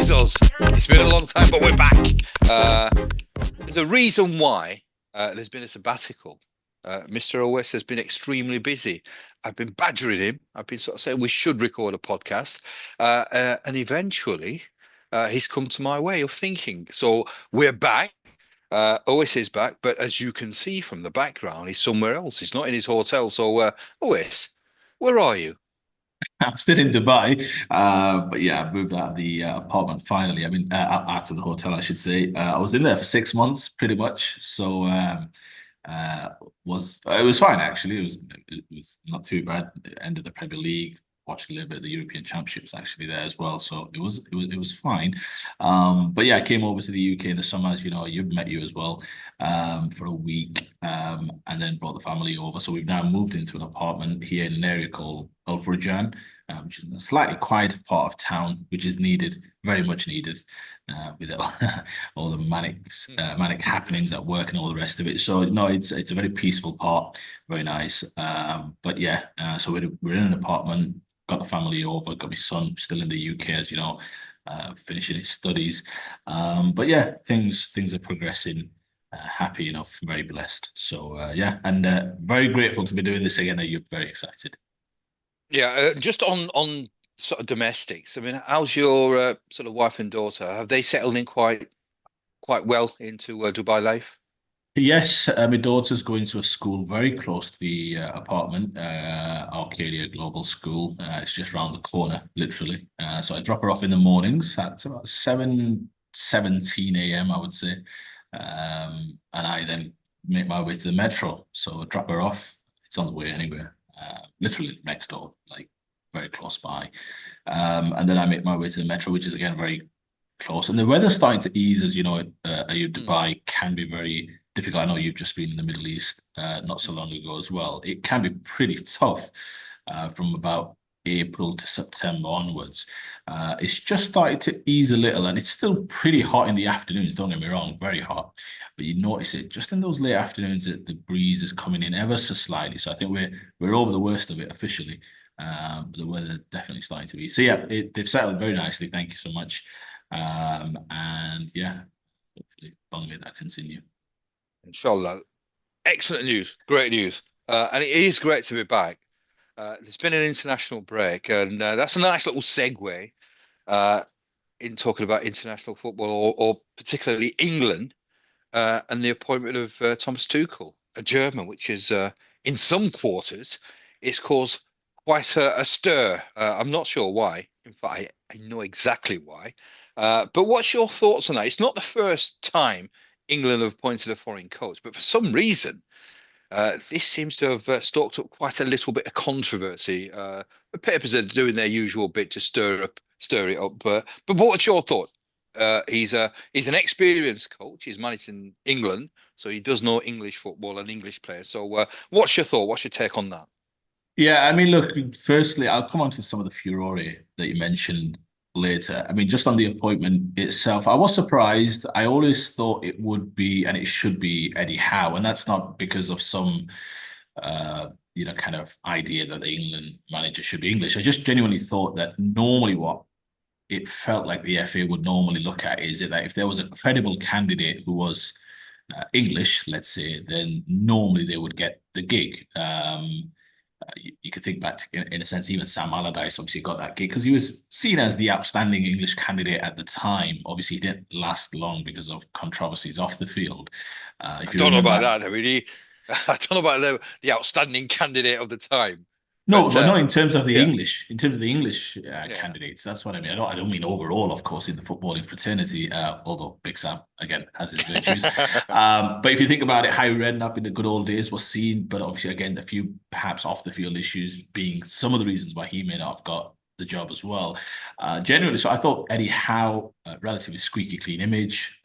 is us. It's been a long time, but we're back. There's a reason why there's been a sabbatical. Mr. OS has been extremely busy. I've been badgering him. I've been sort of saying we should record a podcast. And eventually he's come to my way of thinking. So we're back. OS is back, but as you can see from the background, he's somewhere else. He's not in his hotel. So, OS, where are you? I'm still in Dubai, but yeah, I moved out of the apartment finally. I mean, out of the hotel, I should say. I was in there for 6 months, pretty much. So uh, was it was fine actually. It was not too bad. End of the Premier League, watched a little bit of the European Championships actually there as well. So it was fine. But yeah, I came over to the UK in the summer, as you know, you met you as well, for a week, and then brought the family over. So we've now moved into an apartment here in an area called Al which is a slightly quieter part of town, which is needed, very much needed, with all the manic happenings at work and all the rest of it. So no, it's a very peaceful part, very nice. But yeah, so we're in an apartment, got the family over, got my son still in the UK, as you know, finishing his studies. But yeah, things are progressing. Happy enough, very blessed. So yeah, and very grateful to be doing this again. You're very excited. Yeah, just on sort of domestics. I mean, how's your sort of wife and daughter? Have they settled in quite well into Dubai life? Yes, my daughter's going to a school very close to the apartment, Arcadia Global School. It's just round the corner, literally. So I drop her off in the mornings at about 7:17 a.m., I would say. And I then make my way to the metro. So I drop her off. It's on the way anywhere, literally next door, like very close by. And then I make my way to the metro, which is again very close. And the weather's starting to ease, as you know, Mm. Dubai can be very difficult. I know you've just been in the Middle East not so long ago as well. It can be pretty tough from about April to September onwards. It's just started to ease a little, and it's still pretty hot in the afternoons. Don't get me wrong, very hot, but you notice it just in those late afternoons that the breeze is coming in ever so slightly. So I think we're over the worst of it officially. But the weather definitely starting to ease. So yeah, they've settled very nicely. Thank you so much. And yeah, hopefully long may that continue. Inshallah. Excellent news. Great news. And it is great to be back. There's been an international break, and that's a nice little segue uh, in talking about international football, or particularly England, and the appointment of Thomas Tuchel, a German, which is in some quarters, it's caused quite a stir. I'm not sure why. In fact, I know exactly why. But what's your thoughts on that? It's not the first time England have appointed a foreign coach, but for some reason, this seems to have stoked up quite a little bit of controversy. The papers are doing their usual bit to stir it up. But what's your thought? He's an experienced coach. He's managed in England, so he does know English football and English players. So, what's your thought? What's your take on that? Yeah, I mean, look, firstly, I'll come on to some of the furore that you mentioned later. I mean, just on the appointment itself, I was surprised. I always thought it would be and it should be Eddie Howe, and that's not because of some kind of idea that the England manager should be English. I just genuinely thought that normally what it felt like the FA would normally look at is that if there was a credible candidate who was English, let's say, then normally they would get the gig. You could think back to, in a sense, even Sam Allardyce obviously got that gig because he was seen as the outstanding English candidate at the time. Obviously, he didn't last long because of controversies off the field. I If you don't know about remember, that. I mean, I don't know about the outstanding candidate of the time, no, but but not in terms of the yeah, English. In terms of the English yeah. candidates, that's what I mean. I don't mean overall, of course, in the footballing fraternity. Although Big Sam again has his virtues. But if you think about it, how Redknapp in the good old days was seen, but obviously again, a few perhaps off the field issues being some of the reasons why he may not have got the job as well. Generally, so I thought Eddie Howe, relatively squeaky clean image,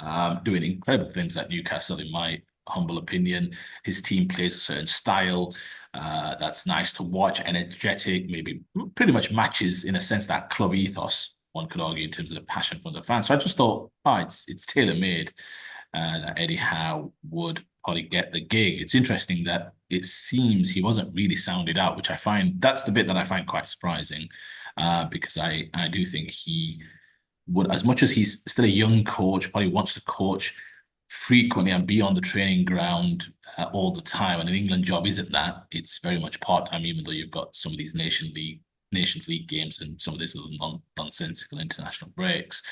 doing incredible things at Newcastle, in my humble opinion. His team plays a certain style. That's nice to watch, energetic, maybe pretty much matches in a sense that club ethos, one could argue, in terms of the passion from the fans. So I just thought, it's tailor made that Eddie Howe would probably get the gig. It's interesting that it seems he wasn't really sounded out, which I find that's the bit that I find quite surprising, because I do think he would, as much as he's still a young coach, probably wants to coach frequently and be on the training ground all the time. And an England job isn't that. It's very much part-time, even though you've got some of these Nations League games and some of these other nonsensical international breaks.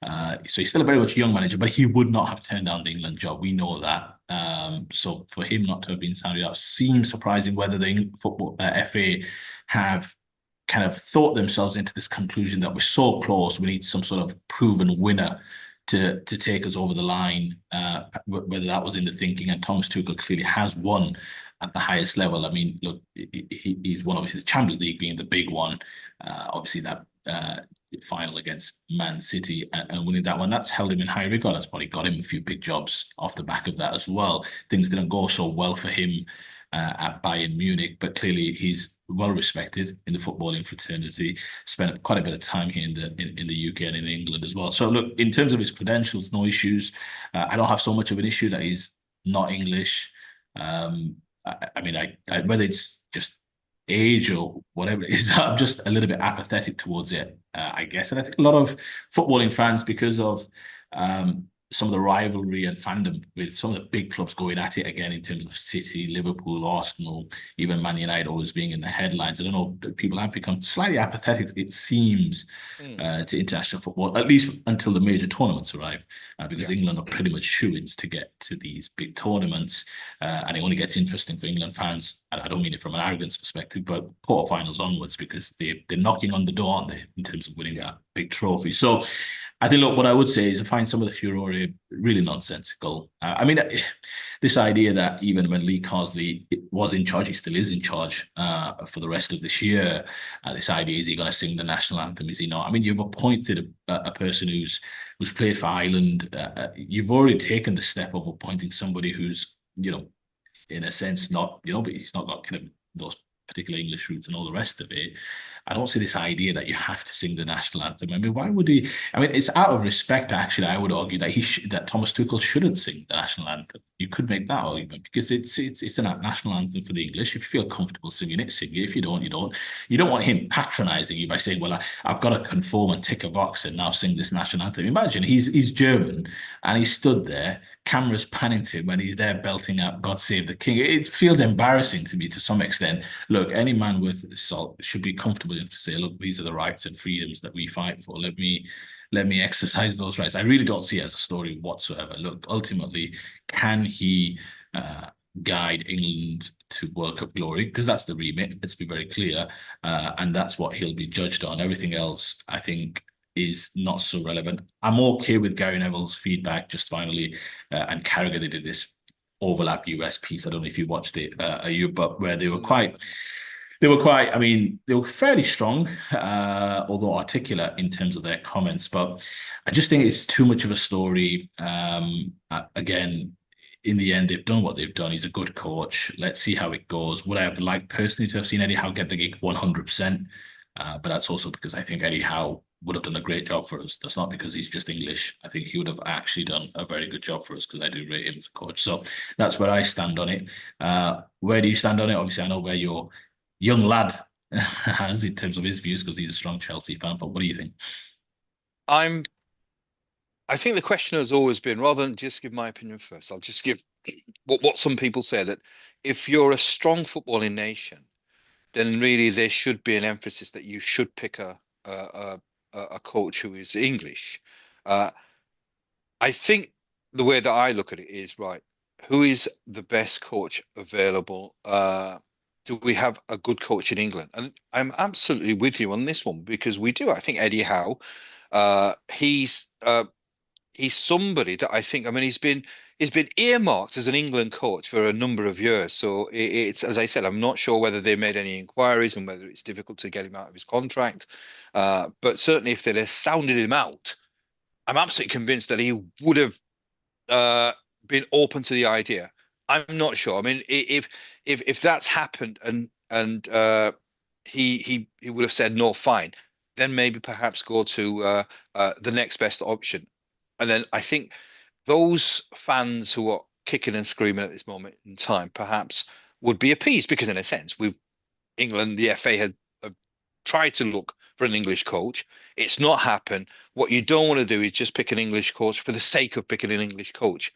So he's still a very much young manager, but he would not have turned down the England job. We know that. So for him not to have been sounded out seems surprising. Whether the football FA have kind of thought themselves into this conclusion that we're so close, we need some sort of proven winner to take us over the line. Whether that was in the thinking, and Thomas Tuchel clearly has won at the highest level. I mean, look, he's won obviously the Champions League being the big one. Obviously that final against Man City and winning that one, that's held him in high regard. That's probably got him a few big jobs off the back of that as well. Things didn't go so well for him at Bayern Munich, but clearly he's well respected in the footballing fraternity. Spent quite a bit of time here in the UK and in England as well. So look, in terms of his credentials, no issues. I don't have so much of an issue that he's not English. I mean, whether it's just age or whatever it is, I'm just a little bit apathetic towards it, I guess. And I think a lot of footballing fans, because of some of the rivalry and fandom with some of the big clubs going at it again in terms of City, Liverpool, Arsenal, even Man United always being in the headlines. I don't know, people have become slightly apathetic, it seems, to international football, at least until the major tournaments arrive, because Yeah. England are pretty much shoo-ins to get to these big tournaments. And it only gets interesting for England fans. And I don't mean it from an arrogance perspective, but quarterfinals onwards, because they're knocking on the door, aren't they, in terms of winning that big trophy. So I think, look, what I would say is I find some of the furore really nonsensical. I mean, this idea that even when Lee Carsley was in charge, he still is in charge for the rest of this year. This idea, is he going to sing the national anthem? Is he not? I mean, you've appointed a person who's played for Ireland. You've already taken the step of appointing somebody who's, in a sense, not, but he's not got kind of those particular English roots and all the rest of it. I don't see this idea that you have to sing the national anthem. I mean, why would he? I mean, it's out of respect, actually. I would argue that that Thomas Tuchel shouldn't sing the national anthem. You could make that argument, because it's a national anthem for the English. If you feel comfortable singing it, sing it. If you don't, you don't. You don't want him patronising you by saying, "Well, I've got to conform and tick a box and now sing this national anthem." Imagine he's German and he stood there, cameras panning to him, and he's there belting out "God Save the King." It feels embarrassing to me to some extent. Look, any man worth salt should be comfortable enough to say, "Look, these are the rights and freedoms that we fight for. Let me exercise those rights." I really don't see it as a story whatsoever. Look, ultimately, can he guide England to World Cup glory? Because that's the remit. Let's be very clear, and that's what he'll be judged on. Everything else, I think, is not so relevant. I'm okay with Gary Neville's feedback, just finally, and Carragher, they did this overlap US piece. I don't know if you watched it, but where they were I mean, they were fairly strong, although articulate in terms of their comments. But I just think it's too much of a story. Again, in the end, they've done what they've done. He's a good coach. Let's see how it goes. Would I have liked personally to have seen Eddie Howe get the gig 100%? But that's also because I think Eddie Howe would have done a great job for us. That's not because he's just English. I think he would have actually done a very good job for us, because I do rate him as a coach. So that's where I stand on it. Where do you stand on it? Obviously, I know where your young lad has in terms of his views, because he's a strong Chelsea fan. But what do you think? I think the question has always been, rather than just give my opinion first, I'll just give what some people say, that if you're a strong footballing nation, then really there should be an emphasis that you should pick a coach who is English. Uh, I think the way that I look at it is, right, who is the best coach available? Do we have a good coach in England? And I'm absolutely with you on this one, because we do. I think Eddie Howe, he's somebody that I think. I mean, he's been earmarked as an England coach for a number of years. So it's, as I said, I'm not sure whether they made any inquiries and whether it's difficult to get him out of his contract. But certainly, if they'd have sounded him out, I'm absolutely convinced that he would have been open to the idea. I'm not sure. I mean, if that's happened and he would have said no, fine, then maybe perhaps go to the next best option. And then I think those fans who are kicking and screaming at this moment in time perhaps would be appeased, because in a sense, we've England, the FA had tried to look for an English coach. It's not happened. What you don't want to do is just pick an English coach for the sake of picking an English coach.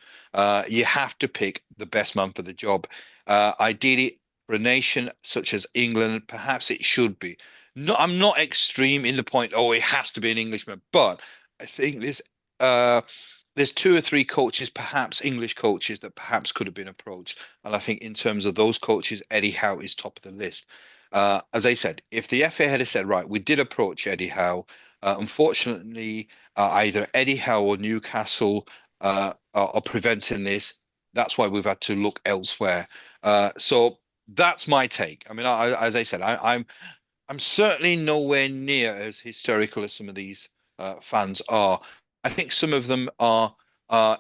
You have to pick the best man for the job. Ideally, for a nation such as England, perhaps it should be. No, I'm not extreme in the point, oh, it has to be an Englishman, but I think uh, there's two or three coaches, perhaps English coaches, that perhaps could have been approached. And I think in terms of those coaches, Eddie Howe is top of the list. As I said, if the FA had said, right, we did approach Eddie Howe, unfortunately, either Eddie Howe or Newcastle are preventing this. That's why we've had to look elsewhere. So that's my take. I mean, as I said, I'm certainly nowhere near as hysterical as some of these fans are. I think some of them are.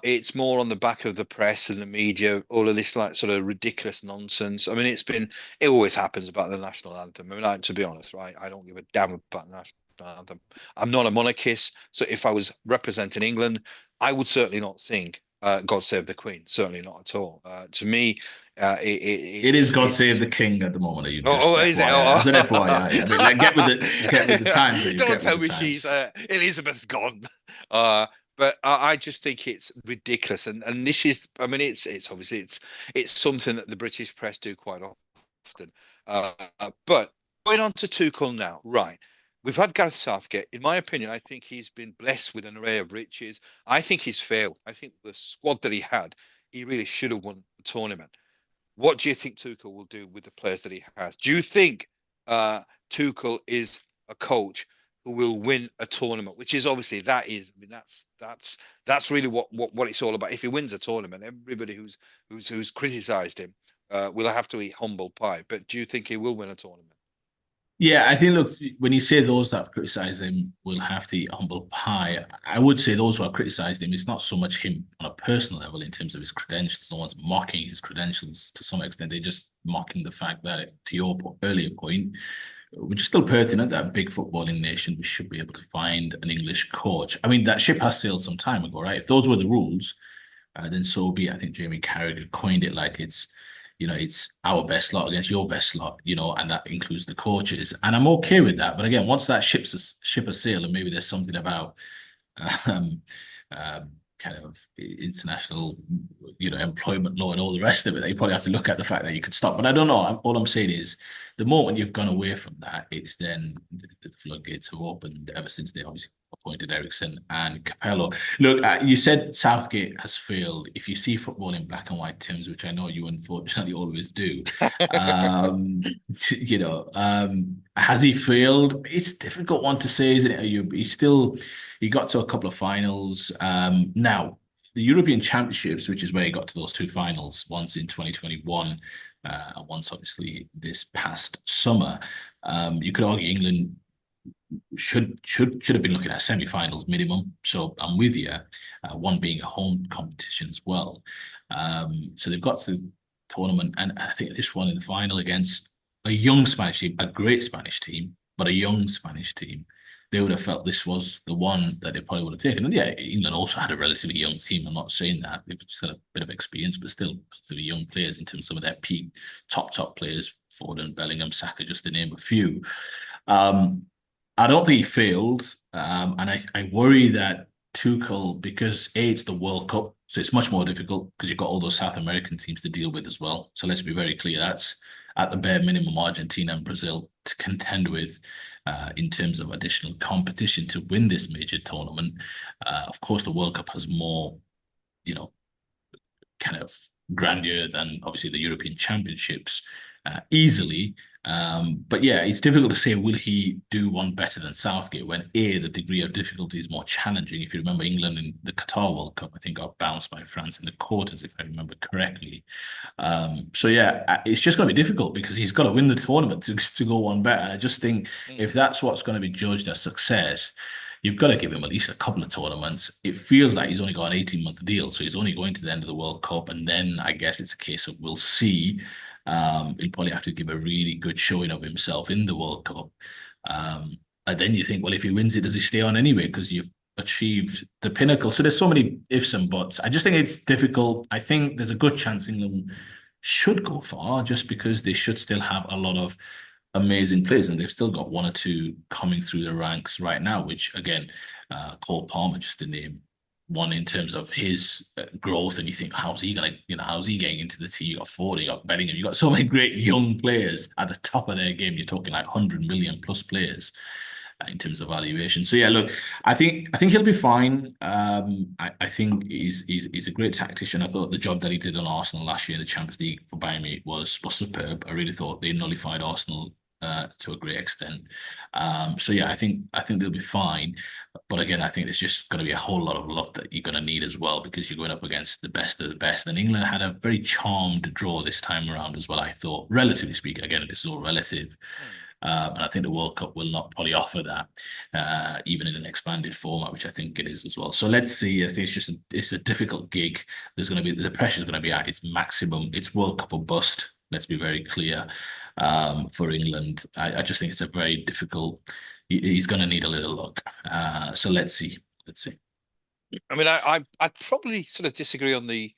It's more on the back of the press and the media, all of this like sort of ridiculous nonsense. I mean, it always happens about the national anthem. I mean, to be honest, right, I don't give a damn about the national anthem. I'm not a monarchist, so if I was representing England, I would certainly not sing "God Save the Queen." Certainly not at all. To me, It is God Save it's the King at the moment. Are you Oh, just is it? FYI? Oh, As an FYI, I mean, like get with the times, here. don't Get with tell the me she's times. Elizabeth's gone. Uh, but I just think it's ridiculous, and this is, I mean, it's obviously it's something that the British press do quite often. But going on to Tuchel now, right? We've had Gareth Southgate. In my opinion, I think he's been blessed with an array of riches. I think he's failed. I think the squad that he had, he really should have won the tournament. What do you think Tuchel will do with the players that he has? Do you think Tuchel is a coach who will win a tournament? Which is obviously I mean, that's really what it's all about. If he wins a tournament, everybody who's criticised him will have to eat humble pie. But do you think he will win a tournament? Yeah, I think, look, when you say those that have criticized him will have to eat humble pie, I would say those who have criticized him, it's not so much him on a personal level in terms of his credentials. No one's mocking his credentials to some extent. They're just mocking the fact that, to your earlier point, which is still pertinent, that a big footballing nation, we should be able to find an English coach. I mean, that ship has sailed some time ago, right? If those were the rules, then so be it. I think Jamie Carragher coined it like it's our best lot against your best lot, and that includes the coaches. And I'm okay with that. But again, once that ship has sailed, and maybe there's something about um, kind of international, employment law and all the rest of it, that you probably have to look at the fact that you could stop. But I don't know. All I'm saying is, the moment you've gone away from that, it's then the floodgates have opened ever since they obviously appointed Ericsson and Capello. Look, you said Southgate has failed. If you see football in black and white terms, which I know you unfortunately always do, um, has he failed? It's a difficult one to say, isn't it? He got to a couple of finals. Now, the European Championships, which is where he got to those two finals, once in 2021, and once obviously this past summer. You could argue England should have been looking at semi-finals minimum. So I'm with you. One being a home competition as well. So they've got to the tournament, and I think this one in the final against a young Spanish team, a great Spanish team, but a young Spanish team. They would have felt this was the one that they probably would have taken. And yeah, England also had a relatively young team. I'm not saying that. They've still a bit of experience, but still relatively young players in terms of some of their peak top players, Foden, Bellingham, Saka, just to name a few. I don't think he failed. And I worry that Tuchel, because A, it's the World Cup, so it's much more difficult because you've got all those South American teams to deal with as well. So let's be very clear, that's at the bare minimum Argentina and Brazil to contend with in terms of additional competition to win this major tournament. Of course, the World Cup has more, kind of grandeur than obviously the European Championships easily. But yeah, it's difficult to say, will he do one better than Southgate when A, the degree of difficulty is more challenging. If you remember, England in the Qatar World Cup, I think got bounced by France in the quarters, if I remember correctly. So yeah, it's just going to be difficult because he's got to win the tournament to go one better. And I just think if that's what's going to be judged as success, you've got to give him at least a couple of tournaments. It feels like he's only got an 18-month deal, so he's only going to the end of the World Cup, and then I guess it's a case of we'll see. He'll probably have to give a really good showing of himself in the World Cup. And then you think, well, if he wins it, does he stay on anyway? Because you've achieved the pinnacle. So there's so many ifs and buts. I just think it's difficult. I think there's a good chance England should go far just because they should still have a lot of amazing players, and they've still got one or two coming through the ranks right now, which again, Cole Palmer, just to name one in terms of his growth, and you think, how's he gonna, how's he getting into the team? You got Ford, you got Bellingham, you got so many great young players at the top of their game. You're talking like 100 million plus players in terms of valuation. So yeah, look, I think he'll be fine. I think he's a great tactician. I thought the job that he did on Arsenal last year in the Champions League for Bayern Munich was superb. I really thought they nullified Arsenal to a great extent. So yeah, I think they'll be fine. But again, I think there's just going to be a whole lot of luck that you're going to need as well, because you're going up against the best of the best. And England had a very charmed draw this time around as well, I thought, relatively speaking. Again, this is all relative. Hmm. And I think the World Cup will not probably offer that, even in an expanded format, which I think it is as well. So let's see. I think it's a difficult gig. There's going to be the pressure's going to be at its maximum. It's World Cup or bust. Let's be very clear. For England, I just think it's a very difficult. He's going to need a little luck. So let's see. Let's see. I mean, I probably sort of disagree on the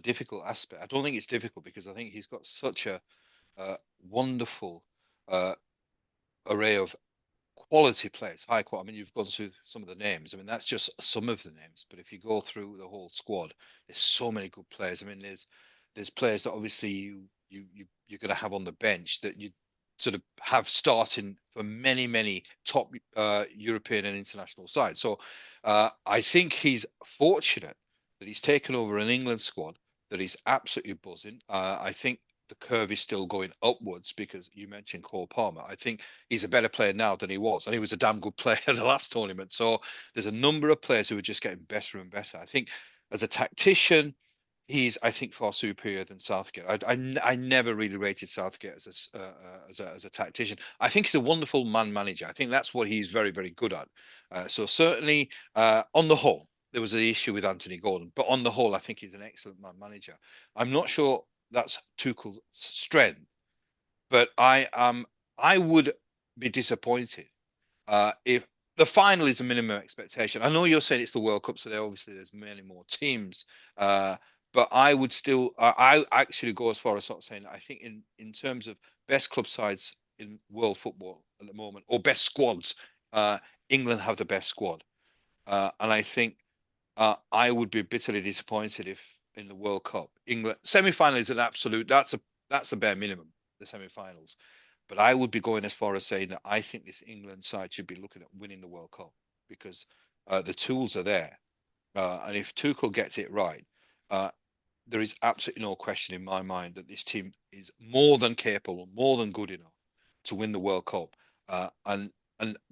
difficult aspect. I don't think it's difficult because I think he's got such a wonderful uh, array of quality players, high quality. I mean, you've gone through some of the names. I mean, that's just some of the names. But if you go through the whole squad, there's so many good players. I mean, there's players that obviously you're going to have on the bench that you sort of have starting for many top European and international sides. So I think he's fortunate that he's taken over an England squad that is absolutely buzzing. I think the curve is still going upwards because you mentioned Cole Palmer. I think he's a better player now than he was, and he was a damn good player at the last tournament. So there's a number of players who are just getting better and better. I think as a tactician, he's I think far superior than Southgate. I never really rated Southgate as a tactician. I think he's a wonderful man manager. I think that's what he's very good at. So certainly on the whole, there was the issue with Anthony Gordon, but on the whole, I think he's an excellent man manager. I'm not sure that's Tuchel's strength, but I would be disappointed if the final is a minimum expectation. I know you're saying it's the World Cup, so there's many more teams. But I would still, I actually go as far as sort of saying that I think in terms of best club sides in world football at the moment, or best squads, England have the best squad, and I think I would be bitterly disappointed if in the World Cup England semi-final is an absolute. That's a bare minimum. The semi-finals. But I would be going as far as saying that I think this England side should be looking at winning the World Cup because the tools are there. And if Tuchel gets it right, uh, there is absolutely no question in my mind that this team is more than capable, more than good enough to win the World Cup. And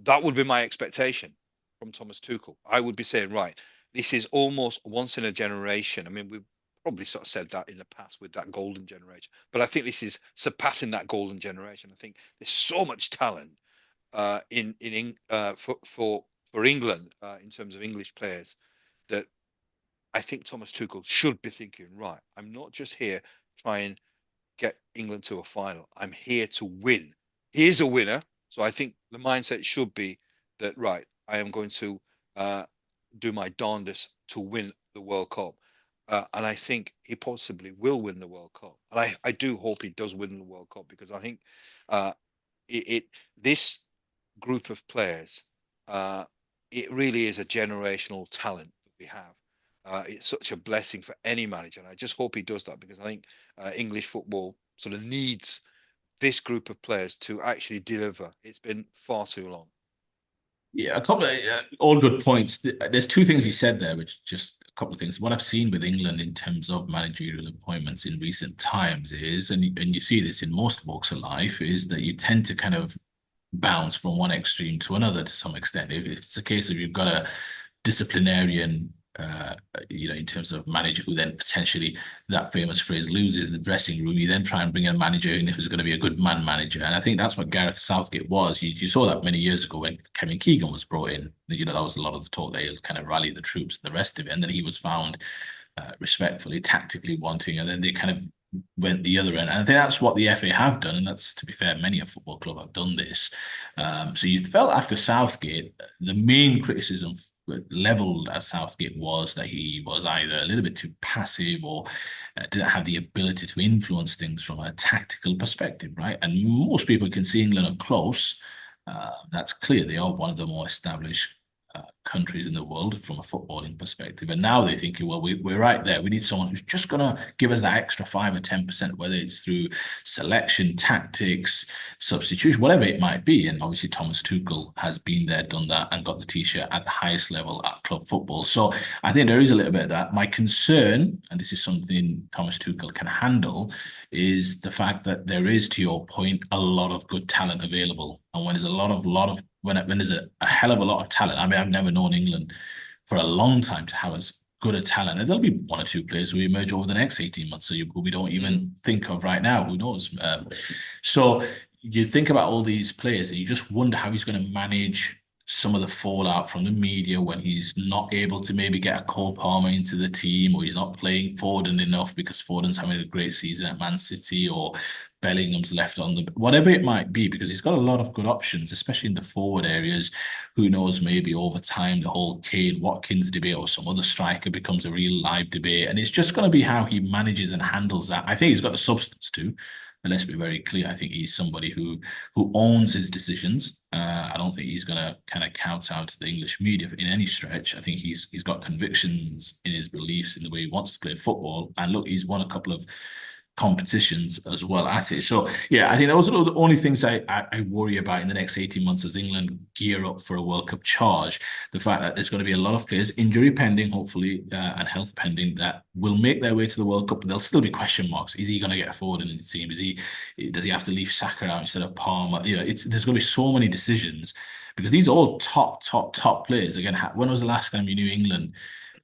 that would be my expectation from Thomas Tuchel. I would be saying, right, this is almost once in a generation. I mean, we've probably sort of said that in the past with that golden generation, but I think this is surpassing that golden generation. I think there's so much talent for England in terms of English players that I think Thomas Tuchel should be thinking, right, I'm not just here trying get England to a final. I'm here to win. He is a winner. So I think the mindset should be that, right, I am going to do my darndest to win the World Cup. And I think he possibly will win the World Cup. And I do hope he does win the World Cup because I think uh, this group of players, it really is a generational talent that we have. It's such a blessing for any manager, and I just hope he does that because I think English football sort of needs this group of players to actually deliver. It's been far too long. Yeah, a couple of all good points. There's two things you said there, which just a couple of things. What I've seen with England in terms of managerial appointments in recent times is, and you see this in most walks of life, is that you tend to kind of bounce from one extreme to another to some extent. If it's a case of you've got a disciplinarian, in terms of manager who then potentially, that famous phrase, loses the dressing room, you then try and bring a manager in who's going to be a good man manager. And I think that's what Gareth Southgate was. You saw that many years ago when Kevin Keegan was brought in. That was a lot of the talk that he'll kind of rally the troops and the rest of it. And then he was found respectfully, tactically wanting, and then they kind of went the other end. And I think that's what the FA have done, and that's, to be fair, many a football club have done this. So you felt after Southgate, the main criticism leveled as Southgate was, that he was either a little bit too passive or didn't have the ability to influence things from a tactical perspective, right? And most people can see England are close. That's clear. They are one of the more established countries in the world from a footballing perspective. And now they're thinking, well, we're right there. We need someone who's just going to give us that extra 5 or 10%, whether it's through selection, tactics, substitution, whatever it might be. And obviously, Thomas Tuchel has been there, done that, and got the t-shirt at the highest level at club football. So I think there is a little bit of that. My concern, and this is something Thomas Tuchel can handle, is the fact that there is, to your point, a lot of good talent available. And when there's a lot of when there's a hell of a lot of talent, I mean, I've never known England for a long time to have as good a talent. And there'll be 1 or 2 players who emerge over the next 18 months. So we don't even think of right now. Who knows? So you think about all these players and you just wonder how he's going to manage some of the fallout from the media when he's not able to maybe get a Cole Palmer into the team, or he's not playing Foden enough because Foden's having a great season at Man City, or Bellingham's left on the whatever it might be, because he's got a lot of good options, especially in the forward areas. Who knows, maybe over time the whole Kane Watkins debate or some other striker becomes a real live debate, and it's just going to be how he manages and handles that. I think he's got the substance to. And let's be very clear, I think he's somebody who owns his decisions. I don't think he's going to kind of kowtow to the English media in any stretch. I think he's got convictions in his beliefs in the way he wants to play football. And look, he's won a couple of competitions as well at it. So yeah, I think those are the only things I worry about in the next 18 months as England gear up for a World Cup charge. The fact that there's going to be a lot of players, injury pending, hopefully, and health pending, that will make their way to the World Cup, but there'll still be question marks. Is he going to get forward in the team? Does he have to leave Saka out instead of Palmer? You know, there's going to be so many decisions because these are all top players. Again, when was the last time you knew England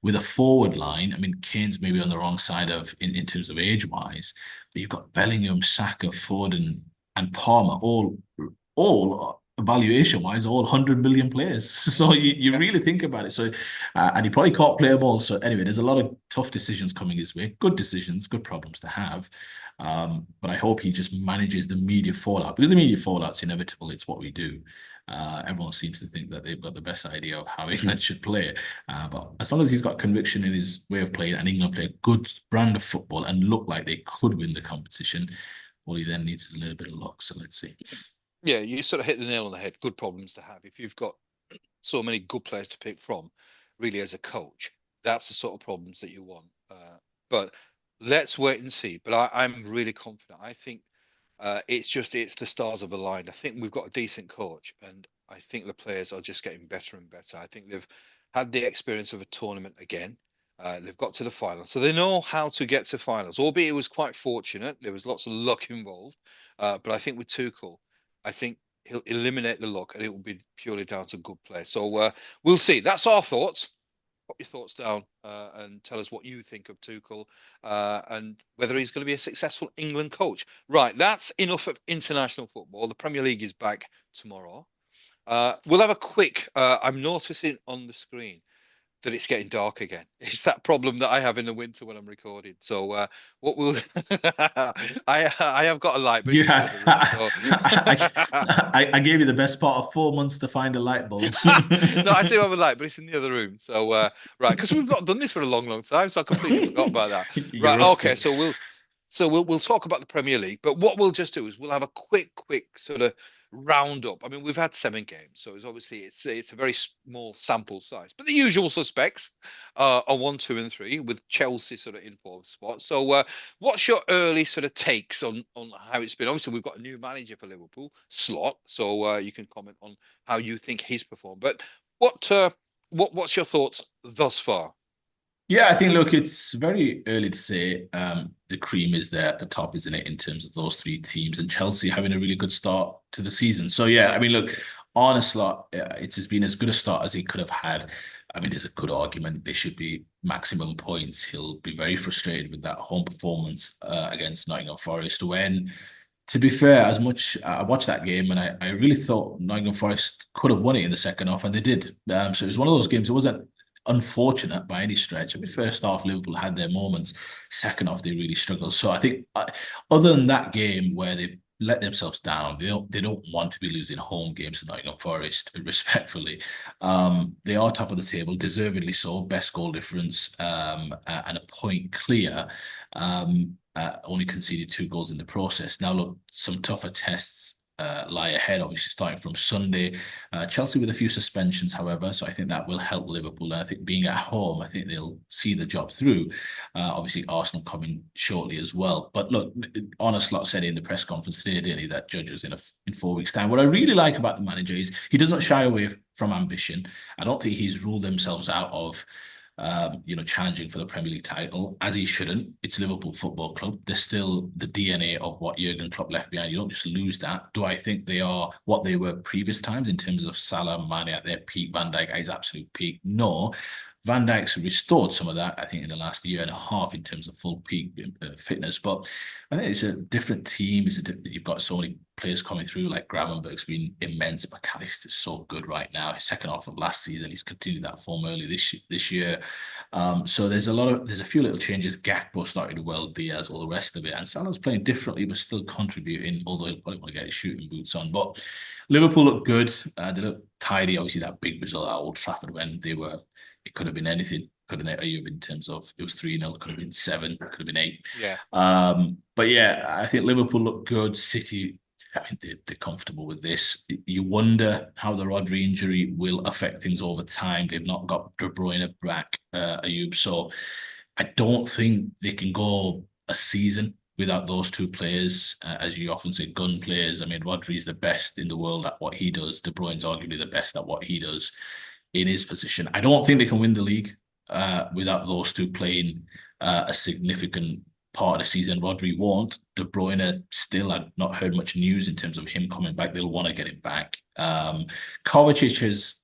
with a forward line? I mean, Kane's maybe on the wrong side of in terms of age wise, but you've got Bellingham, Saka, Foden, and Palmer, all valuation wise, all 100 million players. So you Yeah. really think about it. So, and he probably can't play them all. So anyway, there's a lot of tough decisions coming his way. Good decisions, good problems to have. But I hope he just manages the media fallout, because the media fallout's inevitable. It's what we do. Everyone seems to think that they've got the best idea of how England should play. But as long as he's got conviction in his way of playing and England play a good brand of football and look like they could win the competition, all he then needs is a little bit of luck. So let's see. Yeah, you sort of hit the nail on the head. Good problems to have. If you've got so many good players to pick from, really, as a coach, that's the sort of problems that you want. But let's wait and see. But I'm really confident. I think it's the stars have aligned. I think we've got a decent coach, and I think the players are just getting better and better. I think they've had the experience of a tournament again. They've got to the final, so they know how to get to finals. Albeit it was quite fortunate. There was lots of luck involved, but I think with Tuchel, I think he'll eliminate the luck, and it will be purely down to good play. So we'll see. That's our thoughts. Put your thoughts down and tell us what you think of Tuchel and whether he's going to be a successful England coach. Right, that's enough of international football. The Premier League is back tomorrow. We'll have a quick. I'm noticing on the screen that it's getting dark again. It's that problem that I have in the winter when I'm recording. So what we'll I have got a light, but it's in the Yeah, other room. So I gave you the best part of 4 months to find a light bulb. no, I do have a light, but it's in the other room. So right, because we've not done this for a long time, so I completely forgot about that. You're Right, okay, rusty. so we'll talk about the Premier League, but what we'll just do is we'll have a quick sort of roundup. I mean, we've had 7 games, so it's a very small sample size, but the usual suspects are 1, 2, and 3, with Chelsea sort of in 4th spot. So, what's your early sort of takes on how it's been? Obviously, we've got a new manager for Liverpool, Slot, so you can comment on how you think he's performed. But what's your thoughts thus far? Yeah, I think, look, it's very early to say. The cream is there at the top, isn't it, in terms of those 3 teams, and Chelsea having a really good start to the season. So, yeah, I mean, look, honestly, it's been as good a start as he could have had. I mean, there's a good argument they should be maximum points. He'll be very frustrated with that home performance against Nottingham Forest when, to be fair, as much I watched that game and I really thought Nottingham Forest could have won it in the second half, and they did. So it was one of those games. It wasn't unfortunate by any stretch. I mean, first half Liverpool had their moments. Second half they really struggled. So I think other than that game where they let themselves down. They don't want to be losing home games to Nottingham Forest, respectfully. They are top of the table, deservedly so, best goal difference, and a point clear. Only conceded 2 goals in the process. Now, look, some tougher tests lie ahead, obviously starting from Sunday. Chelsea with a few suspensions, however, so I think that will help Liverpool. And I think being at home, I think they'll see the job through. Obviously, Arsenal coming shortly as well. But look, Arne said in the press conference today, didn't he, that judges in 4 weeks' time. What I really like about the manager is he doesn't shy away from ambition. I don't think he's ruled themselves out of challenging for the Premier League title, as he shouldn't. It's Liverpool Football Club. They're still the DNA of what Jurgen Klopp left behind. You don't just lose that. Do I think they are what they were previous times in terms of Salah, Mane at their peak, Van Dijk at his absolute peak? No. Van Dijk's restored some of that, I think, in the last year and a half in terms of full peak fitness. But I think it's a different team. You've got so many players coming through, like Gravenberch's been immense. McAllister's so good right now. His second half of last season, he's continued that form early this year. So there's a few little changes. Gakpo started well, Diaz, all the rest of it. And Salah's playing differently, but still contributing, although he'll probably want to get his shooting boots on. But Liverpool look good. They look tidy. Obviously, that big result at Old Trafford when it could have been anything. Could have been in terms of it was 3-0, it could have been 7, it could have been 8. Yeah. But yeah, I think Liverpool look good. City, I mean, they're comfortable with this. You wonder how the Rodri injury will affect things over time. They've not got De Bruyne back, Ayub. So I don't think they can go a season without those 2 players, as you often say, gun players. I mean, Rodri's the best in the world at what he does. De Bruyne's arguably the best at what he does in his position. I don't think they can win the league without those 2 playing a significant part of the season. Rodri won't. De Bruyne still, I've not heard much news in terms of him coming back. They'll want to get him back. Kovacic has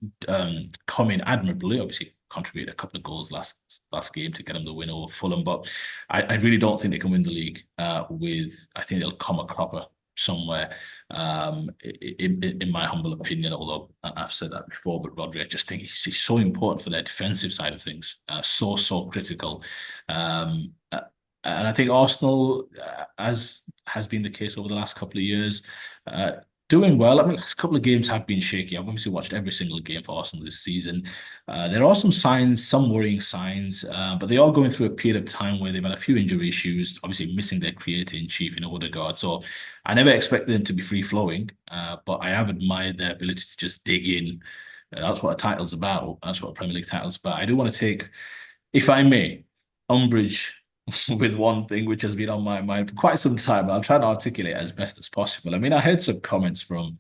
come in admirably, obviously contributed a couple of goals last game to get him the win over Fulham, but I really don't think they can win the league I think they'll come a cropper somewhere, in my humble opinion, although I've said that before. But Rodri, I just think he's so important for their defensive side of things, so critical. And I think Arsenal, as has been the case over the last couple of years, doing well. I mean, the last couple of games have been shaky. I've obviously watched every single game for Arsenal this season. There are some worrying signs, but they are going through a period of time where they've had a few injury issues, obviously missing their creator-in-chief in Odegaard. So I never expected them to be free-flowing, but I have admired their ability to just dig in. That's what a title's about. That's what a Premier League title's about. I do want to take, if I may, umbrage with one thing which has been on my mind for quite some time. I'll try to articulate it as best as possible. I mean, I heard some comments from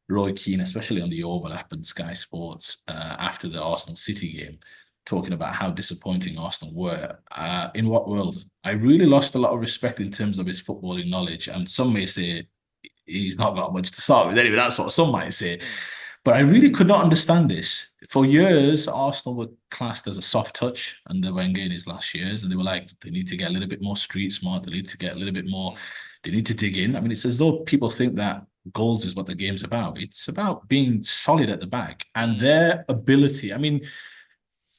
Roy Keane, especially on the overlap and Sky Sports after the Arsenal City game, talking about how disappointing Arsenal were. In what world? I really lost a lot of respect in terms of his footballing knowledge, and some may say he's not got much to start with. Anyway, that's what some might say. But I really could not understand this. For years, Arsenal were classed as a soft touch under Wenger in his last years, and they were like, they need to get a little bit more street smart. They need to get a little bit more. They need to dig in. I mean, it's as though people think that goals is what the game's about. It's about being solid at the back and their ability. I mean,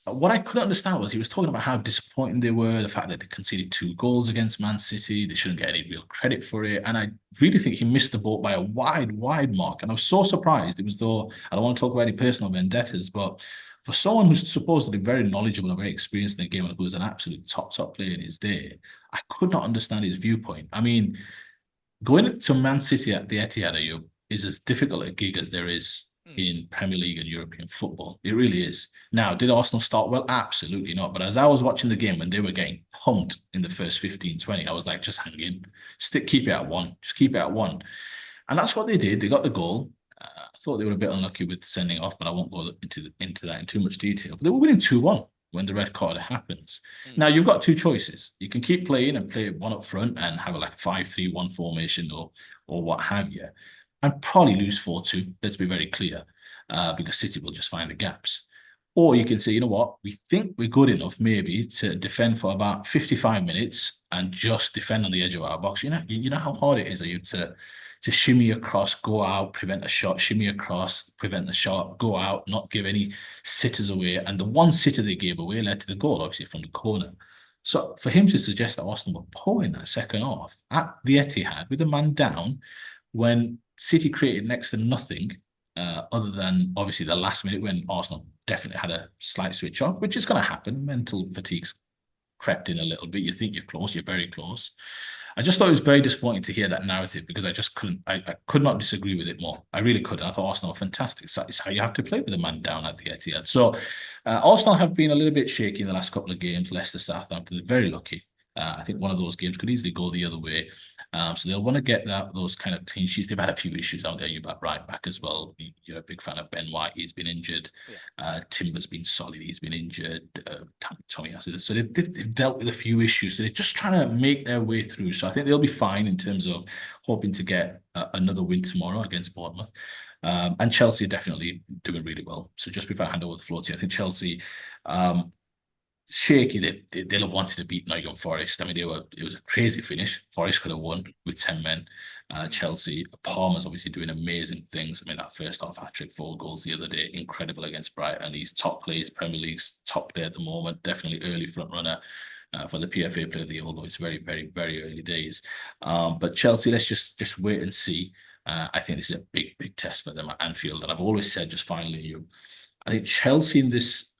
what I couldn't understand was he was talking about how disappointing they were, the fact that they conceded 2 goals against Man City. They shouldn't get any real credit for it. And I really think he missed the boat by a wide mark. And I was so surprised. It was though, I don't want to talk about any personal vendettas, but for someone who's supposedly very knowledgeable and very experienced in the game and who was an absolute top player in his day, I could not understand his viewpoint. I mean, going to Man City at the Etihad is as difficult a gig as there is in Premier League and European football. It really is. Now, did Arsenal start well? Absolutely not. But as I was watching the game when they were getting pumped in the first 15, 20, I was like, just hang in. Keep it at 1. Just keep it at 1. And that's what they did. They got the goal. I thought they were a bit unlucky with sending off, but I won't go into that in too much detail. But they were winning 2-1 when the red card happens. Now, you've got 2 choices. You can keep playing and play 1 up front and have a 5-3-1 formation or what have you, and probably lose 4-2. Let's be very clear, because City will just find the gaps. Or you can say, you know what, we think we're good enough maybe to defend for about 55 minutes and just defend on the edge of our box. You know how hard it is to shimmy across, go out, prevent a shot, shimmy across, prevent the shot, go out, not give any sitters away. And the one sitter they gave away led to the goal, obviously from the corner. So for him to suggest that Arsenal were poor in that second half at the Etihad with a man down when City created next to nothing, other than obviously the last minute when Arsenal definitely had a slight switch off, which is going to happen. Mental fatigue's crept in a little bit. You think you're close, you're very close. I just thought it was very disappointing to hear that narrative because I just couldn't, I could not disagree with it more. I really couldn't. I thought Arsenal were fantastic. It's how you have to play with a man down at the Etihad. So Arsenal have been a little bit shaky in the last couple of games. Leicester, Southampton, very lucky. I think one of those games could easily go the other way. So they'll want to get those kind of clean sheets. They've had a few issues out there. You're back right back as well. You're a big fan of Ben White. He's been injured. Yeah. Timber's been solid. He's been injured. Tommy has. So they've dealt with a few issues. So they're just trying to make their way through. So I think they'll be fine in terms of hoping to get another win tomorrow against Bournemouth. And Chelsea are definitely doing really well. So just before I hand over the floor to you, I think Chelsea, shaky. They'll have wanted to beat Nottingham Forest. I mean, it was a crazy finish. Forest could have won with 10 men. Chelsea, Palmer's obviously doing amazing things. I mean, that first half hat-trick, 4 goals the other day, incredible against Brighton. He's top player, Premier League's top player at the moment, definitely early front runner for the PFA Player of the Year, although it's very, very, very early days. But Chelsea, let's just wait and see. I think this is a big, big test for them at Anfield. And I've always said, just finally, I think Chelsea in this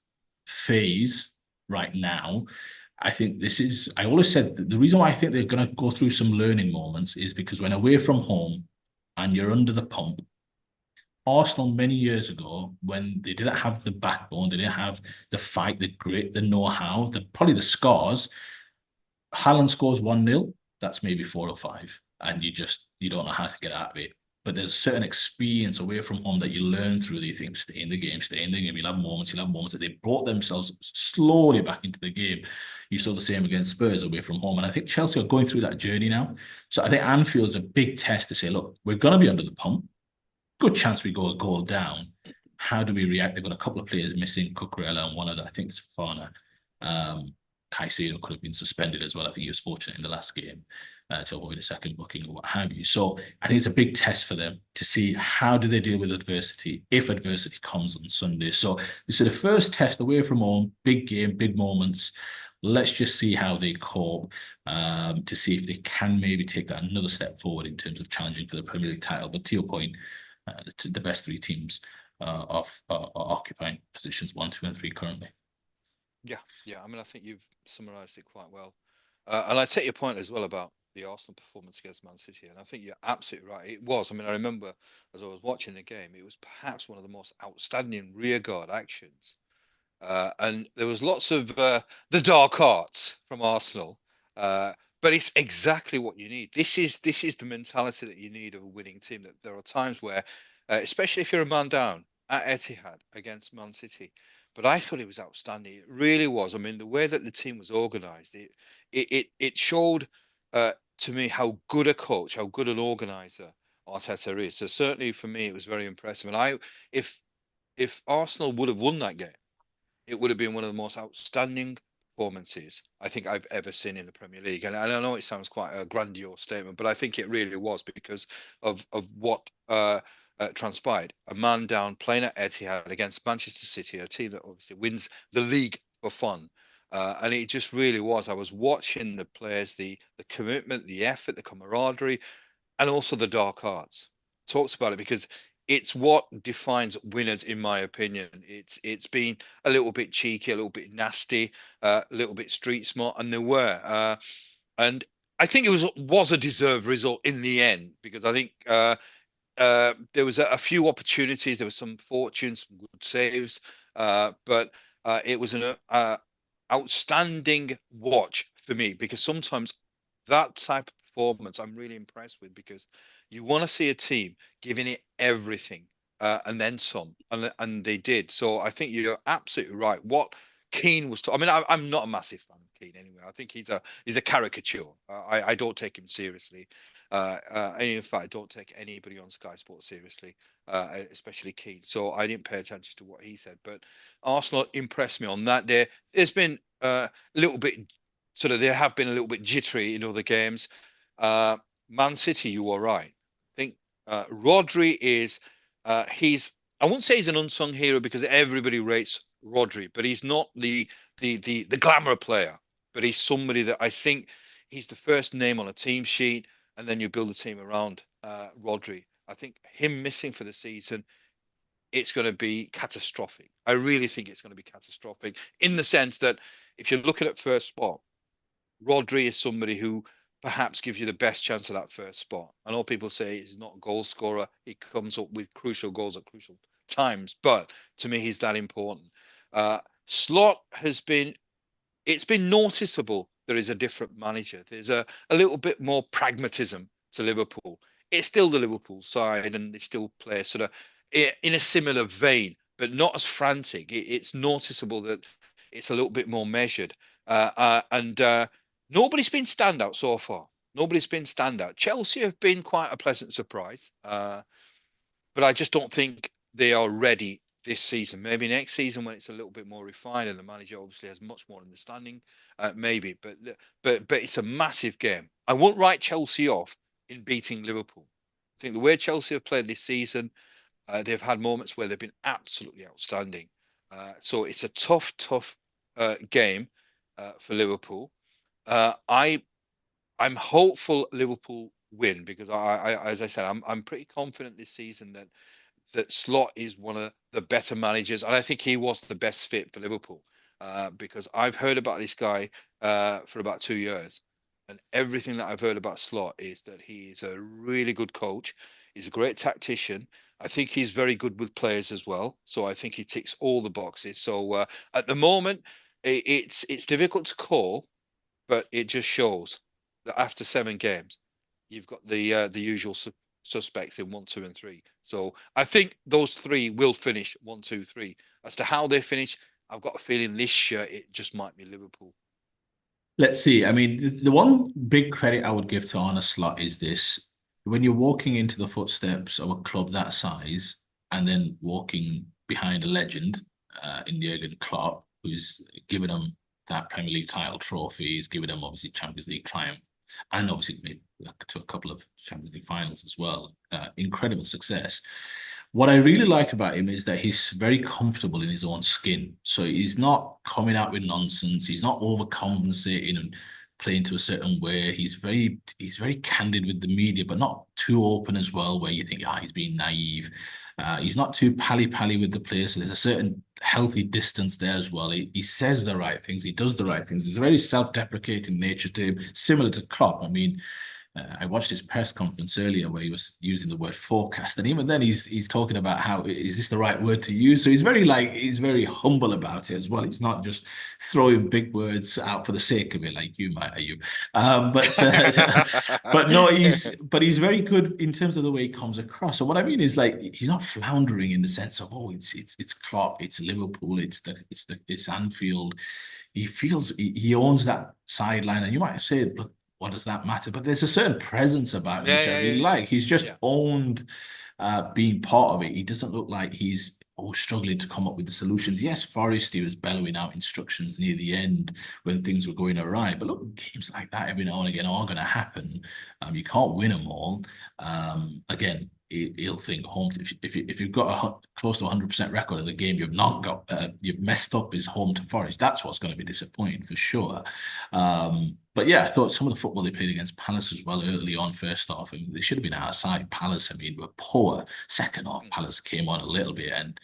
phase right now, I think I always said that the reason why I think they're going to go through some learning moments is because when away from home and you're under the pump, Arsenal many years ago, when they didn't have the backbone, they didn't have the fight, the grit, the know-how, probably the scars. Haaland scores 1-0, that's maybe 4 or 5, and you don't know how to get out of it. But there's a certain experience away from home that you learn through these things. Stay in the game, stay in the game. You'll have moments that they brought themselves slowly back into the game. You saw the same against Spurs away from home. And I think Chelsea are going through that journey now. So I think Anfield's a big test to say, look, we're going to be under the pump. Good chance we go a goal down. How do we react? They've got a couple of players missing, Cucurella and one other, I think it's Fofana. Caicedo could have been suspended as well. I think he was fortunate in the last game to avoid a second booking or what have you. So I think it's a big test for them to see how do they deal with adversity if adversity comes on Sunday. So this is the first test away from home, big game, big moments. Let's just see how they cope to see if they can maybe take that another step forward in terms of challenging for the Premier League title. But to your point, the best 3 teams are occupying positions 1, 2, and 3 currently. Yeah. I mean, I think you've summarised it quite well. And I take your point as well about the Arsenal performance against Man City. And I think you're absolutely right. It was. I mean, I remember as I was watching the game, it was perhaps one of the most outstanding rearguard actions. And there was lots of the dark arts from Arsenal. But it's exactly what you need. This is the mentality that you need of a winning team. That there are times where, especially if you're a man down at Etihad against Man City, but I thought it was outstanding. It really was. I mean, the way that the team was organised, it showed to me how good a coach, how good an organizer Arteta is. So certainly for me, it was very impressive. And if Arsenal would have won that game, it would have been one of the most outstanding performances I think I've ever seen in the Premier League. And I know it sounds quite a grandiose statement, but I think it really was because of what transpired. A man down playing at Etihad against Manchester City, a team that obviously wins the league for fun. And it just really was. I was watching the players, the commitment, the effort, the camaraderie, and also the dark arts. Talks about it because it's what defines winners, in my opinion. It's been a little bit cheeky, a little bit nasty, a little bit street smart, and there were. And I think it was a deserved result in the end because I think there was a few opportunities. There was some fortune, some good saves, but it was an outstanding watch for me because sometimes that type of performance I'm really impressed with because you want to see a team giving it everything and then some, and they did. So I think you're absolutely right. What Keane was, I mean, I'm not a massive fan of Keane anyway. I think he's a caricature. I don't take him seriously. And in fact, I don't take anybody on Sky Sports seriously, especially Keane. So I didn't pay attention to what he said. But Arsenal impressed me on that day. There's been a little bit, sort of, they have been a little bit jittery in other games. Man City, you are right. I think Rodri is, I won't say he's an unsung hero because everybody rates Rodri, but he's not the glamour player. but he's somebody that I think he's the first name on a team sheet, and then you build a team around Rodri. I think him missing for the season, it's going to be catastrophic. I really think it's going to be catastrophic in the sense that if you're looking at first spot, Rodri is somebody who perhaps gives you the best chance of that first spot. I know people say he's not a goal scorer. He comes up with crucial goals at crucial times, but to me, he's that important. Slot has been, it's been noticeable there is a different manager. There's a little bit more pragmatism to Liverpool. It's still the Liverpool side, and they still play sort of in a similar vein, but not as frantic. It's noticeable that it's a little bit more measured. And Nobody's been standout so far. Nobody's been standout. Chelsea have been quite a pleasant surprise, but I just don't think they are ready this season. Maybe next season when it's a little bit more refined and the manager obviously has much more understanding, maybe. But it's a massive game. I won't write Chelsea off in beating Liverpool. I think the way Chelsea have played this season, they've had moments where they've been absolutely outstanding. So it's a tough game for Liverpool. I'm hopeful Liverpool win because as I said, I'm pretty confident this season that Slot is one of the better managers, and I think he was the best fit for Liverpool because I've heard about this guy for about 2 years, and everything that I've heard about Slot is that he is a really good coach. He's a great tactician. I think he's very good with players as well. So I think he ticks all the boxes. So at the moment, it's difficult to call, but it just shows that after 7 games, you've got the usual suspects in 1, 2, and 3. So I think those three will finish 1, 2, 3. As to how they finish, I've got a feeling this year it just might be Liverpool. Let's see. I mean, the one big credit I would give to Arne Slot is this. When you're walking into the footsteps of a club that size and then walking behind a legend in Jurgen Klopp, who's given them that Premier League title trophy, he's given them obviously Champions League triumph, and obviously made to a couple of Champions League finals as well. Incredible success. What I really like about him is that he's very comfortable in his own skin. So he's not coming out with nonsense. He's not overcompensating and playing to a certain way. He's very candid with the media, but not too open as well, where you think, he's being naive. He's not too pally-pally with the players. So there's a certain healthy distance there as well. He says the right things. He does the right things. There's a very self-deprecating nature to him, similar to Klopp. I mean, I watched his press conference earlier where he was using the word forecast, and even then he's talking about how is this the right word to use. So he's very humble about it as well. He's not just throwing big words out for the sake of it, like you might, you. But no, he's very good in terms of the way he comes across. So what I mean is like he's not floundering in the sense of it's Klopp, it's Liverpool, it's Anfield. He owns that sideline, and you might say, look, what does that matter? But there's a certain presence about him, which I really like. He's just owned being part of it. He doesn't look like he's struggling to come up with the solutions. Yes, Forrest, he was bellowing out instructions near the end when things were going awry. But look, games like that every now and again are going to happen. You can't win them all. Again, he'll think home. If you've got close to 100% record in the game, you've messed up his home to Forest. That's what's going to be disappointing for sure. But yeah, I thought some of the football they played against Palace as well early on, first half, I mean, they should have been outside. Palace, I mean, were poor. Second half, Palace came on a little bit, and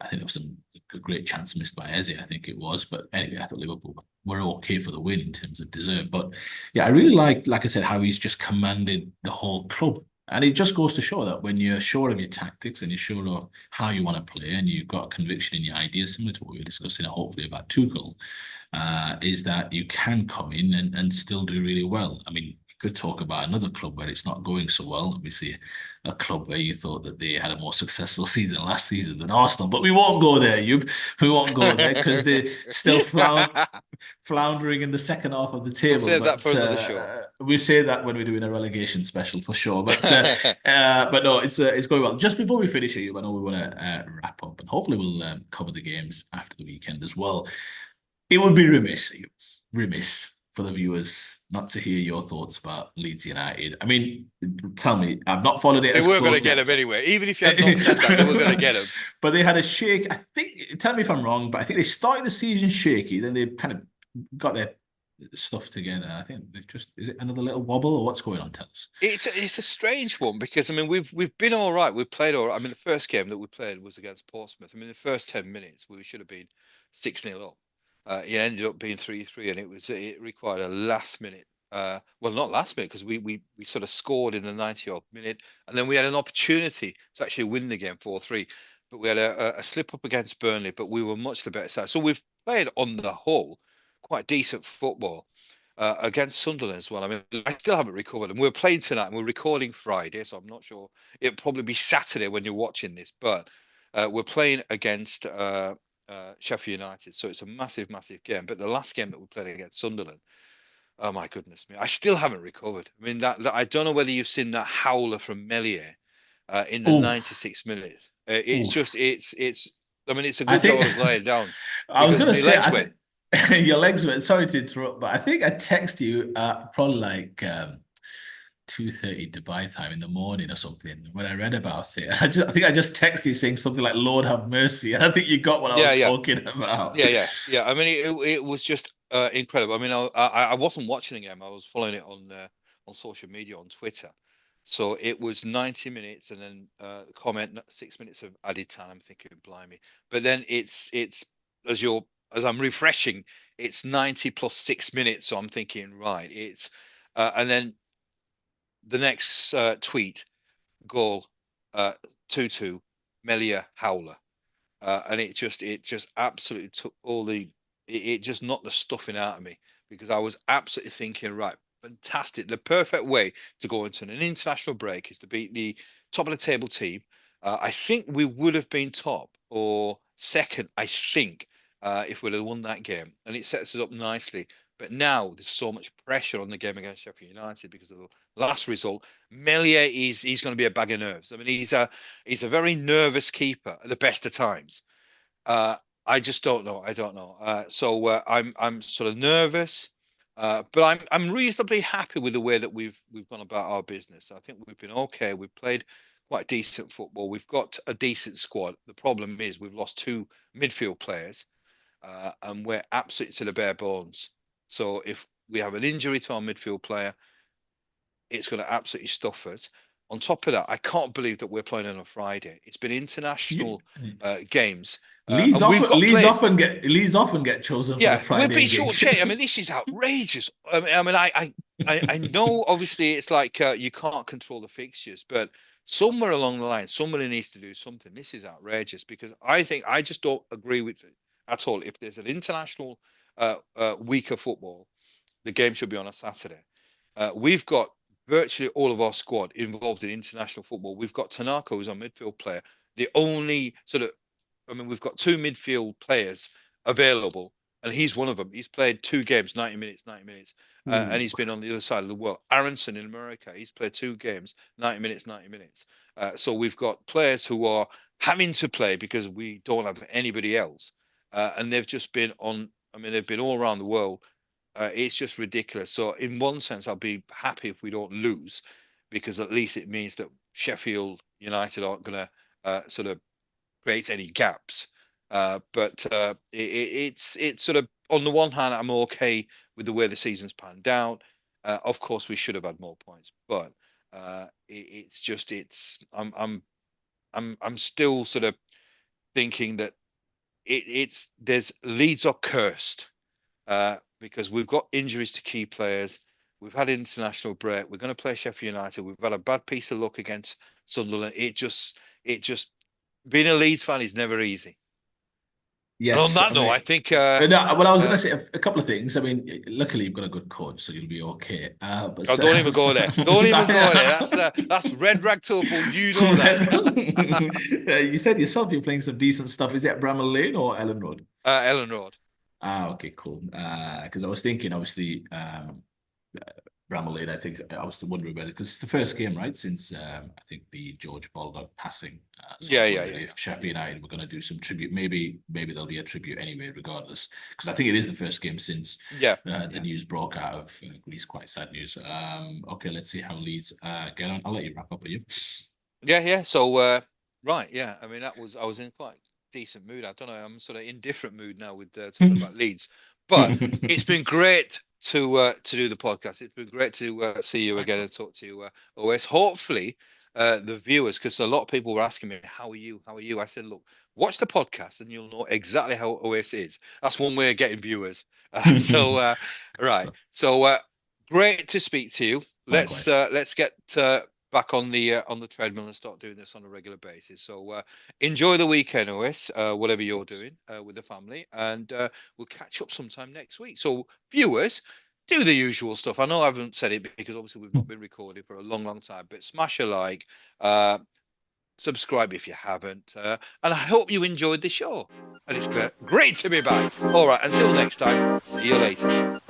I think there was a great chance missed by Eze, I think it was. But anyway, I thought Liverpool were okay for the win in terms of deserve. But yeah, I really like I said, how he's just commanded the whole club. And it just goes to show that when you're sure of your tactics and you're sure of how you want to play and you've got conviction in your ideas, similar to what we were discussing hopefully about Tuchel, is that you can come in and still do really well. I mean, you could talk about another club where it's not going so well. Obviously, a club where you thought that they had a more successful season last season than Arsenal, but we won't go there, Yub. We won't go there because they're still floundering in the second half of the We'll table. save But that for another show. we say that when we're doing a relegation special for sure. But no, it's going well. Just before we finish here, I know we want to wrap up, and hopefully we'll cover the games after the weekend as well. It would be remiss for the viewers not to hear your thoughts about Leeds United. I mean, tell me, I've not followed it They as were going to closely. get him anyway. Even if you had not said that, they were going to get him. But they had a shake. I think, tell me if I'm wrong, but I think they started the season shaky. Then they kind of got their stuff together. I think they've just, is it another little wobble or what's going on, tell us? It's a strange one because I mean we've been all right. We've played all right. I mean the first game that we played was against Portsmouth. I mean the first 10 minutes we should have been 6-0 up. It ended up being 3-3, and it required a last minute. Well, not last minute because we sort of scored in the 90th minute, and then we had an opportunity to actually win the game 4-3. But we had a slip up against Burnley, but we were much the better side. So we've played on the whole quite decent football against Sunderland as well. I mean, I still haven't recovered, and we're playing tonight, and we're recording Friday, so I'm not sure. It'll probably be Saturday when you're watching this, but we're playing against Sheffield United, so it's a massive, massive game. But the last game that we played against Sunderland, oh my goodness me, I still haven't recovered. I mean, that I don't know whether you've seen that howler from Meslier in the Oof, 96th minute. It's just, oof. it's. I mean, it's a I good job think I was laying down I was because gonna my say legs I went. think your legs were sorry to interrupt, but I think I text you probably like 2:30 Dubai time in the morning or something when I read about it. I think I just texted you saying something like "Lord have mercy," and I think you got what I Yeah, was yeah. talking about. Yeah. I mean, it was just incredible. I mean, I wasn't watching the game. I was following it on social media on Twitter. So it was 90 minutes, and then comment 6 minutes of added time. I'm thinking, blimey. But then it's as I'm refreshing, it's 90 plus 6 minutes. So I'm thinking, right, it's and then the next tweet goal, 2-2, Melia Howler. And it just absolutely took all it just knocked the stuffing out of me because I was absolutely thinking, right, fantastic. The perfect way to go into an international break is to beat the top of the table team. I think we would have been top or second, I think, if we'd have won that game. And it sets us up nicely. But now there's so much pressure on the game against Sheffield United because of the last result. Meslier, he's going to be a bag of nerves. I mean, he's a very nervous keeper at the best of times. Uh, I just don't know. I don't know. So I'm sort of nervous, but I'm reasonably happy with the way that we've gone about our business. I think we've been okay. We've played quite decent football. We've got a decent squad. The problem is we've lost two midfield players, and we're absolutely to the bare bones. So if we have an injury to our midfield player, it's going to absolutely stuff us. On top of that, I can't believe that we're playing on a Friday. It's been You, international games, and we've got Leeds players. often get chosen for the Yeah, we're Friday being game. shortchanged. I mean, this is outrageous. I know obviously it's like you can't control the fixtures, but somewhere along the line, somebody needs to do something. This is outrageous because I just don't agree with it at all. If there's an international week of football, the game should be on a Saturday. We've got virtually all of our squad involved in international football. We've got Tanaka, who's our midfield player. The only sort of, I mean, we've got two midfield players available, and he's one of them. He's played two games, 90 minutes, 90 minutes, and Ooh. he's been on the other side of the world. Aronson in America, he's played two games, 90 minutes, 90 minutes. So we've got players who are having to play because we don't have anybody else. And they've just been on, I mean, they've been all around the world. It's just ridiculous. So in one sense, I'll be happy if we don't lose, because at least it means that Sheffield United aren't going to sort of create any gaps. But it's sort of, on the one hand, I'm okay with the way the season's panned out. Of course, we should have had more points, but it's just I'm still sort of thinking that it's there's Leeds are cursed because we've got injuries to key players. We've had international break. We're going to play Sheffield United. We've had a bad piece of luck against Sunderland. It just being a Leeds fan is never easy. And on Yes, that I note, I mean, think no, well, I was going uh, to say a couple of things. I mean, luckily you've got a good coach, so you'll be okay. But oh, don't even go there. Don't even go there. That's red rag to a bull. You know that. You said yourself you're playing some decent stuff. Is it at Bramall Lane or Ellen Road? Ellen Road. Okay, cool. Because I was thinking, obviously, Bramall Lane, I think I was wondering whether, because it's the first game, right, since I think the George Baldock passing. So I Yeah, was yeah, wondering yeah, yeah. if Sheffield United were going to do some tribute. Maybe there'll be a tribute anyway, regardless. Because I think it is the first game since Yeah, the yeah, news broke out of Greece. Quite sad news. Okay, let's see how Leeds get on. I'll let you wrap up. Are you? yeah, yeah. So right, yeah. I mean, that was I was in quite decent mood. I don't know. I'm sort of in different mood now with talking about Leeds. But it's been great to do the podcast. It's been great to see you again and Likewise. talk to you, OS. Hopefully, the viewers, because a lot of people were asking me, "How are you? How are you?" I said, "Look, watch the podcast, and you'll know exactly how OS is." That's one way of getting viewers. Right. So great to speak to you. Likewise. Let's get back on the treadmill and start doing this on a regular basis. So enjoy the weekend, OS, whatever you're Yes. doing with the family, and we'll catch up sometime next week. So viewers, do the usual stuff. I know I haven't said it because obviously we've not been recording for a long, long time, but smash a like, uh, subscribe if you haven't, and I hope you enjoyed the show. And it's great to be back. All right, until next time, see you later.